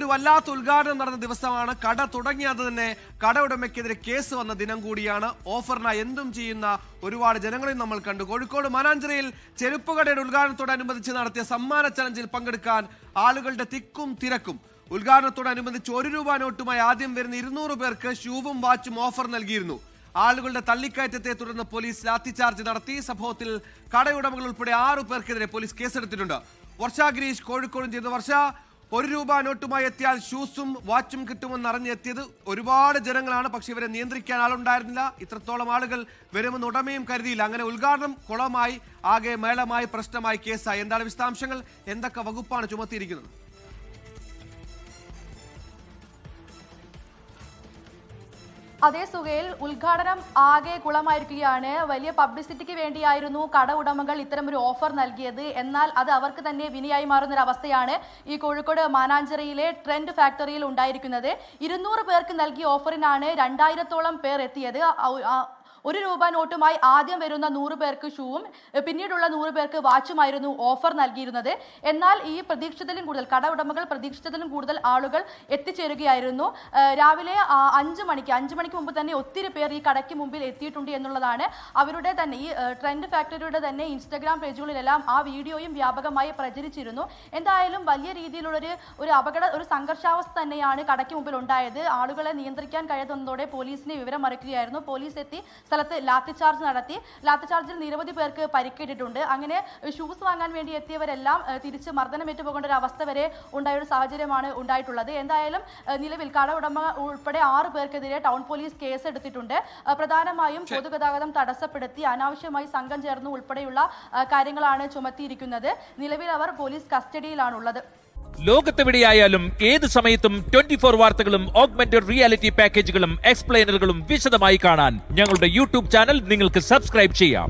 ഒരു വല്ലാത്ത ഉദ്ഘാടനം നടന്ന ദിവസമാണ്. കട തുടങ്ങിയത് തന്നെ കട ഉടമയ്ക്കെതിരെ കേസ് വന്ന ദിനം കൂടിയാണ്. ഓഫറിനായി എന്തും ചെയ്യുന്ന ഒരുപാട് ജനങ്ങളെയും നമ്മൾ കണ്ടു. കോഴിക്കോട് മാനാഞ്ചിറയിൽ ചെരുപ്പുകടയുടെ ഉദ്ഘാടനത്തോടനുബന്ധിച്ച് നടത്തിയ സമ്മാന ചലഞ്ചിൽ പങ്കെടുക്കാൻ ആളുകളുടെ തിക്കും തിരക്കും. ഉദ്ഘാടനത്തോടനുബന്ധിച്ച് 1 രൂപ നോട്ടുമായി ആദ്യം വരുന്ന 200 പേർക്ക് ഷൂവും വാച്ചും ഓഫർ നൽകിയിരുന്നു. ആളുകളുടെ തള്ളിക്കയറ്റത്തെ തുടർന്ന് പോലീസ് ലാത്തിചാർജ് നടത്തി. സംഭവത്തിൽ കടയുടമകൾ ഉൾപ്പെടെ 6 പേർക്കെതിരെ പോലീസ് കേസെടുത്തിട്ടുണ്ട്. വർഷ ഗിരീഷ് കോഴിക്കോട് ചെയ്തു. വർഷ, 1 രൂപ നോട്ടുമായി എത്തിയാൽ ഷൂസും വാച്ചും കിട്ടുമെന്ന് അറിഞ്ഞെത്തിയത് ഒരുപാട് ജനങ്ങളാണ്. പക്ഷെ ഇവരെ നിയന്ത്രിക്കാൻ ആളുണ്ടായിരുന്നില്ല. ഇത്രത്തോളം ആളുകൾ വരുമെന്ന് ഉടമയും കരുതിയില്ല. അങ്ങനെ ഉദ്ഘാടനം കുളമായി, ആകെ മേളമായി, പ്രശ്നമായി, കേസായി. എന്താണ് വിശദാംശങ്ങൾ? എന്തൊക്കെ വകുപ്പാണ് ചുമത്തിയിരിക്കുന്നത്? അതേ സുഹേൽ, ഉദ്ഘാടനം ആകെ കുളമായിരിക്കുകയാണ്. വലിയ പബ്ലിസിറ്റിക്ക് വേണ്ടിയായിരുന്നു കട ഉടമകൾ ഇത്തരമൊരു ഓഫർ നൽകിയത്. എന്നാൽ അത് അവർക്ക് തന്നെ വിനയായി മാറുന്ന ഒരു അവസ്ഥയാണ് ഈ കോഴിക്കോട് മാനാഞ്ചിറയിലെ ട്രെൻഡ് ഫാക്ടറിയിൽ ഉണ്ടായിരിക്കുന്നത്. 200 പേർക്ക് നൽകിയ ഓഫറിനാണ് 2000-ഓളം പേർ എത്തിയത്. 1 രൂപ നോട്ടുമായി ആദ്യം വരുന്ന 100 പേർക്ക് ഷൂവും പിന്നീടുള്ള 100 പേർക്ക് വാച്ചുമായിരുന്നു ഓഫർ നൽകിയിരുന്നത്. എന്നാൽ ഈ പ്രതീക്ഷിച്ചതിലും കൂടുതൽ കട ഉടമകൾ പ്രതീക്ഷിച്ചതിലും കൂടുതൽ ആളുകൾ എത്തിച്ചേരുകയായിരുന്നു. രാവിലെ 5 മണിക്ക് മുമ്പ് തന്നെ ഒത്തിരി പേർ ഈ കടയ്ക്ക് മുമ്പിൽ എത്തിയിട്ടുണ്ട് എന്നുള്ളതാണ്. അവരുടെ തന്നെ ഈ ട്രെൻഡ് ഫാക്ടറിയുടെ തന്നെ ഇൻസ്റ്റഗ്രാം പേജുകളിലെല്ലാം ആ വീഡിയോയും വ്യാപകമായി പ്രചരിച്ചിരുന്നു. എന്തായാലും വലിയ രീതിയിലുള്ള ഒരു സംഘർഷാവസ്ഥ തന്നെയാണ് കടയ്ക്ക് മുമ്പിൽ ഉണ്ടായത്. ആളുകളെ നിയന്ത്രിക്കാൻ കഴിയാത്തതോടെ പോലീസിനെ വിവരം അറിയിക്കുകയായിരുന്നു. പോലീസ് എത്തി സ്ഥലത്ത് ലാത്തിചാർജ് നടത്തി. ലാത്തിചാർജിൽ നിരവധി പേർക്ക് പരിക്കേറ്റിട്ടുണ്ട്. അങ്ങനെ ഷൂസ് വാങ്ങാൻ വേണ്ടി എത്തിയവരെല്ലാം തിരിച്ച് മർദ്ദനമേറ്റു പോകേണ്ട ഒരു അവസ്ഥ വരെ ഉണ്ടായ ഒരു സാഹചര്യമാണ് ഉണ്ടായിട്ടുള്ളത്. എന്തായാലും നിലവിൽ കട ഉടമ ഉൾപ്പെടെ 6 പേർക്കെതിരെ ടൗൺ പോലീസ് കേസ് എടുത്തിട്ടുണ്ട്. പ്രധാനമായും പൊതുഗതാഗതം തടസ്സപ്പെടുത്തി അനാവശ്യമായി സംഘം ചേർന്നു ഉൾപ്പെടെയുള്ള കാര്യങ്ങളാണ് ചുമത്തിയിരിക്കുന്നത്. നിലവിൽ അവർ പോലീസ് കസ്റ്റഡിയിലാണുള്ളത്. ലോകത്തെവിടെയായാലും ഏത് സമയത്തും 24 വാർത്തകളും ഓഗ്മെന്റഡ് റിയാലിറ്റി പാക്കേജുകളും എക്സ്പ്ലെയിനറുകളും വിശദമായി കാണാൻ ഞങ്ങളുടെ യൂട്യൂബ് ചാനൽ നിങ്ങൾക്ക് സബ്സ്ക്രൈബ് ചെയ്യാം.